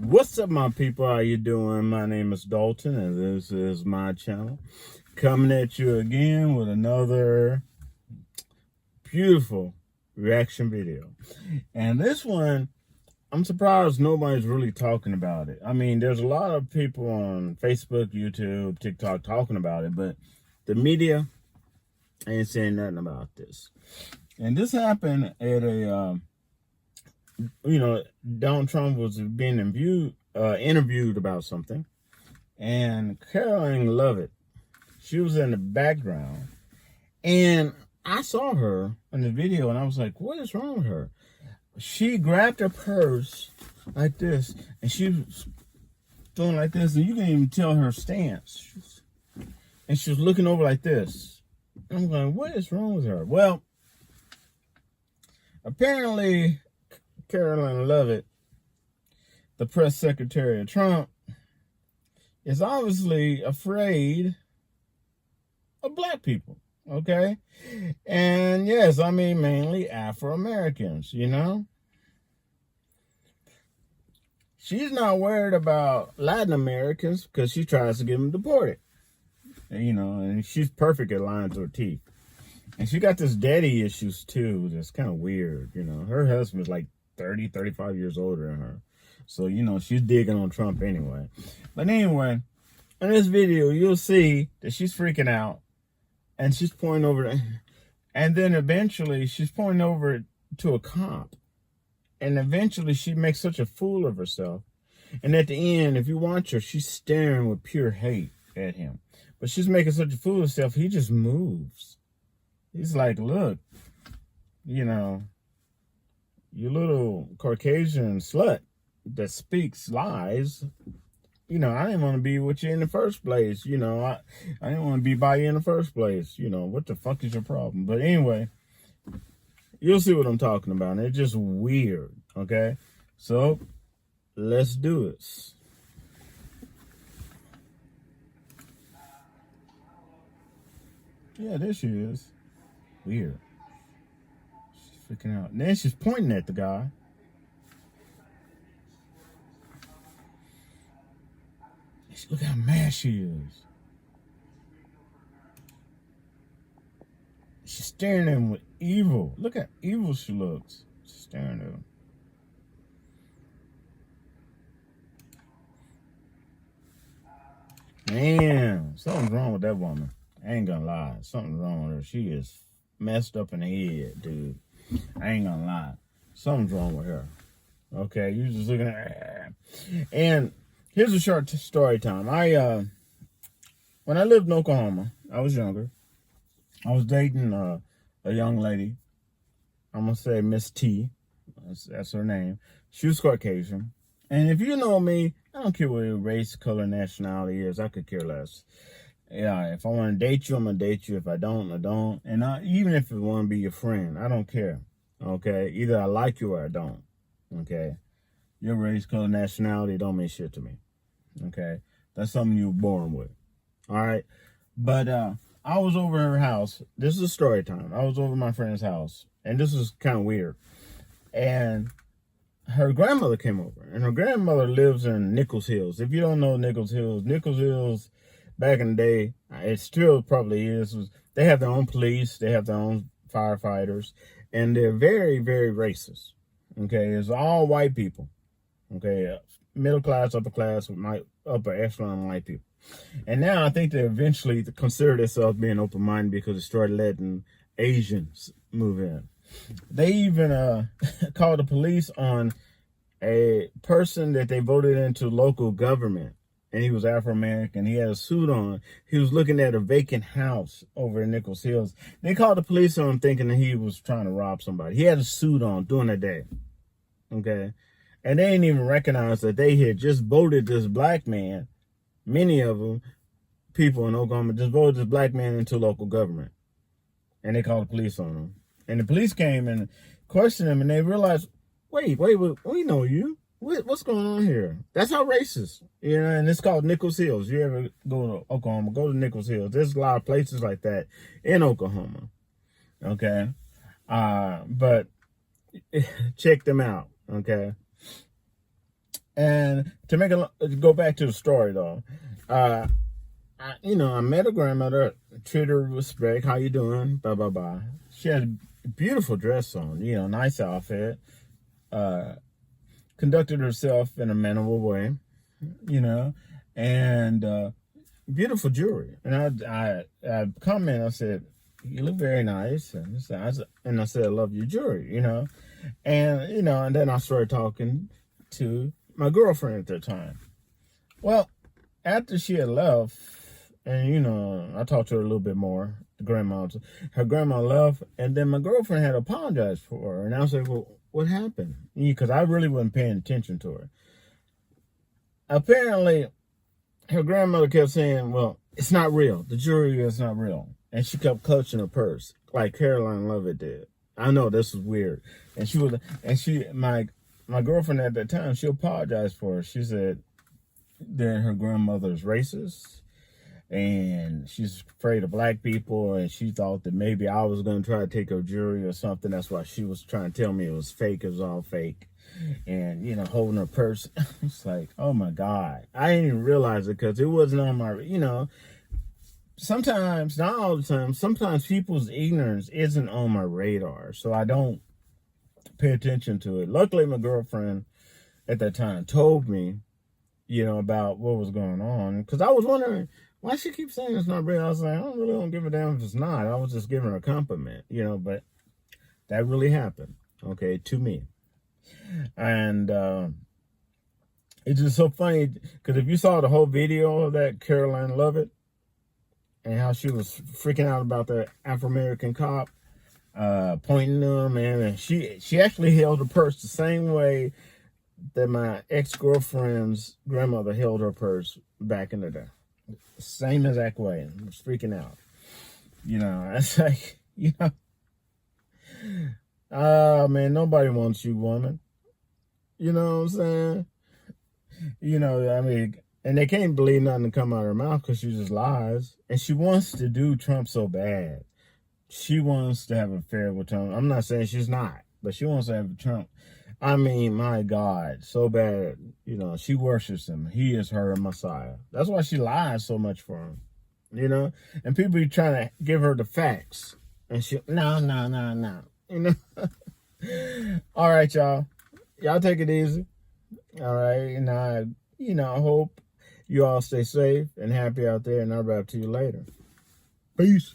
What's up, my people? How you doing? My name is Dalton, and this is my channel. Coming at you again with another beautiful reaction video. And this one, I'm surprised nobody's really talking about it. I mean, there's a lot of people on Facebook, YouTube, TikTok talking about it, but the media ain't saying nothing about this. And this happened at a Donald Trump was being interviewed about something, and Karoline Leavitt, she was in the background, and I saw her in the video, and I was like, "What is wrong with her?" She grabbed her purse like this, and she was doing like this, and you can even tell her stance. And she was looking over like this. I'm going, "What is wrong with her?" Well, apparently, Karoline Leavitt, the press secretary of Trump, is obviously afraid of black people, okay? And yes, I mean mainly Afro-Americans, you know? She's not worried about Latin Americans because she tries to get them deported, and she's perfect at lying to her teeth. And she got this daddy issues too that's kind of weird, Her husband's like 30, 35 years older than her. So, she's digging on Trump anyway. But anyway, in this video, you'll see that she's freaking out. And she's pointing over. And then eventually, she's pointing over to a cop. And eventually, she makes such a fool of herself. And at the end, if you watch her, she's staring with pure hate at him. But she's making such a fool of herself, he just moves. He's like, look, you little Caucasian slut that speaks lies. I didn't want to be with you in the first place. I didn't want to be by you in the first place. What the fuck is your problem? But anyway, you'll see what I'm talking about. It's just weird, okay? So, let's do this. Yeah, there she is. Weird. Freaking out. And then she's pointing at the guy. Look how mad she is. She's staring at him with evil. Look how evil she looks. She's staring at him. Man, something's wrong with that woman. I ain't gonna lie. Something's wrong with her. She is messed up in the head, dude. I ain't gonna lie. Something's wrong with her. Okay, you just looking at her. And here's a short story time. When I lived in Oklahoma, I was younger. I was dating a young lady. I'm gonna say Miss T. That's her name. She was Caucasian. And if you know me, I don't care what your race, color, nationality is. I could care less. Yeah, if I want to date you, I'm going to date you. If I don't, I don't. And even if I want to be your friend, I don't care. Okay? Either I like you or I don't. Okay? Your race, color, nationality don't mean shit to me. Okay? That's something you were born with. All right? But I was over her house. This is a story time. I was over my friend's house. And this is kind of weird. And her grandmother came over. And her grandmother lives in Nichols Hills. If you don't know Nichols Hills, back in the day, it still probably is. They have their own police. They have their own firefighters. And they're very, very racist. Okay? It's all white people. Okay? Middle class, upper class, upper echelon white people. And now I think they eventually consider themselves being open-minded because they started letting Asians move in. They even called the police on a person that they voted into local government. And he was Afro-American. He had a suit on. He was looking at a vacant house over in Nichols Hills. They called the police on him thinking that he was trying to rob somebody. He had a suit on during the day. Okay? And they didn't even recognize that they had just voted this black man. Many of them, people in Oklahoma, just voted this black man into local government. And they called the police on him. And the police came and questioned him, and they realized, wait, we know you. What's going on here? That's how racist, and it's called Nichols Hills. You ever go to Oklahoma, go to Nichols Hills. There's a lot of places like that in Oklahoma, okay? But check them out, okay? And to go back to the story though, I met a grandmother, treated her with respect. How you doing? Blah blah blah. She had a beautiful dress on, nice outfit. Conducted herself in a mannerable way, and beautiful jewelry. And I commented, I said, "You look very nice," and I said, "I love your jewelry," and then I started talking to my girlfriend at the time. Well, after she had left, and I talked to her a little bit more. Her grandma left, and then my girlfriend had apologized for her, and I was like, "Well, what happened?" Because I really wasn't paying attention to her. Apparently, her grandmother kept saying, "Well, it's not real. The jewelry is not real," and she kept clutching her purse like Karoline Leavitt did. I know this is weird, my girlfriend at that time, she apologized for her. She said that her grandmother's racist, and she's afraid of black people, and she thought that maybe I was going to try to take her jewelry or something. That's why she was trying to tell me it was fake. It was all fake. And, holding her purse. It's like, oh, my God. I didn't even realize it because it wasn't on my, sometimes, not all the time, sometimes people's ignorance isn't on my radar. So I don't pay attention to it. Luckily, my girlfriend at that time told me, about what was going on. Because I was wondering, why she keeps saying it's not real? I was like, I don't give a damn if it's not. I was just giving her a compliment, but that really happened, okay, to me. And it's just so funny, because if you saw the whole video of that Karoline Leavitt and how she was freaking out about the Afro-American cop pointing to him, and she actually held her purse the same way that my ex-girlfriend's grandmother held her purse back in the day. Same exact way. I was freaking out. It's like, oh, man, nobody wants you, woman. You know what I'm saying? And they can't believe nothing to come out of her mouth because she just lies. And she wants to do Trump so bad. She wants to have an affair with Trump. I'm not saying she's not, but she wants to have Trump. My God, so bad. She worships him. He is her Messiah. That's why she lies so much for him. And people be trying to give her the facts. And no. All right, y'all. Y'all take it easy. All right. And I hope you all stay safe and happy out there. And I'll wrap to you later. Peace.